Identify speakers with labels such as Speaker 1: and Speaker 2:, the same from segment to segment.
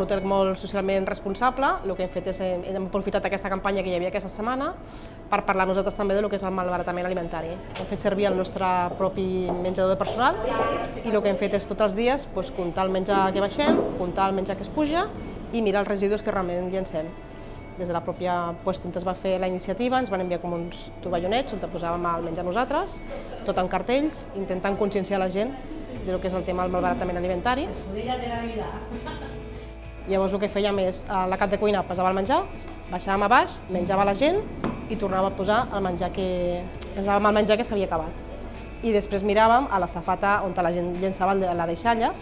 Speaker 1: hotel molt socialment responsable. El que hem fet és hem aprofitat aquesta campanya que hi havia aquesta setmana per parlar nosaltres també del que és el malbaratament alimentari. Hem fet servir el nostre propi menjador de personal i el que hem fet és tots els dies comptar el menjar que baixem, comptar el menjar que es puja i mirar els residus que realment llencem. Des de la pròpia lloc on es va fer la iniciativa ens van enviar com uns tovallonets on posàvem el menjar nosaltres, tot en cartells, intentant conscienciar la gent del que és el tema del malbaratament alimentari. Llavors el que fèiem és, la cap de cuina pesava el menjar, baixàvem a baix, menjava la gent i tornava a posar el menjar que s'havia acabat. I després miràvem a la safata on la gent llençava la deixalla,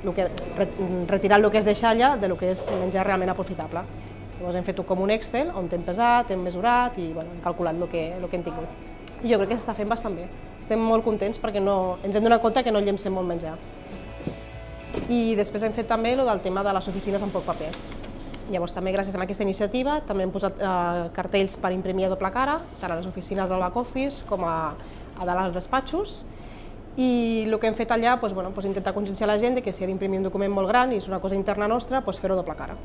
Speaker 1: retirant el que és deixalla del que és menjar realment aprofitable. Llavors hem fet com un Excel on hem pesat, hem mesurat i hem calculat el que hem tingut. I jo crec que s'està fent bastant bé. Estem molt contents perquè ens hem donat compte que no llencem molt menjar. I després hem fet també el tema de les oficines en poc paper. Llavors també gràcies a aquesta iniciativa també hem posat cartells per imprimir a doble cara, tant a les oficines del back office com a dalt als despatxos. I el que hem fet allà és intentar conscienciar la gent que si ha d'imprimir un document molt gran i és una cosa interna nostra, fer-ho a doble cara.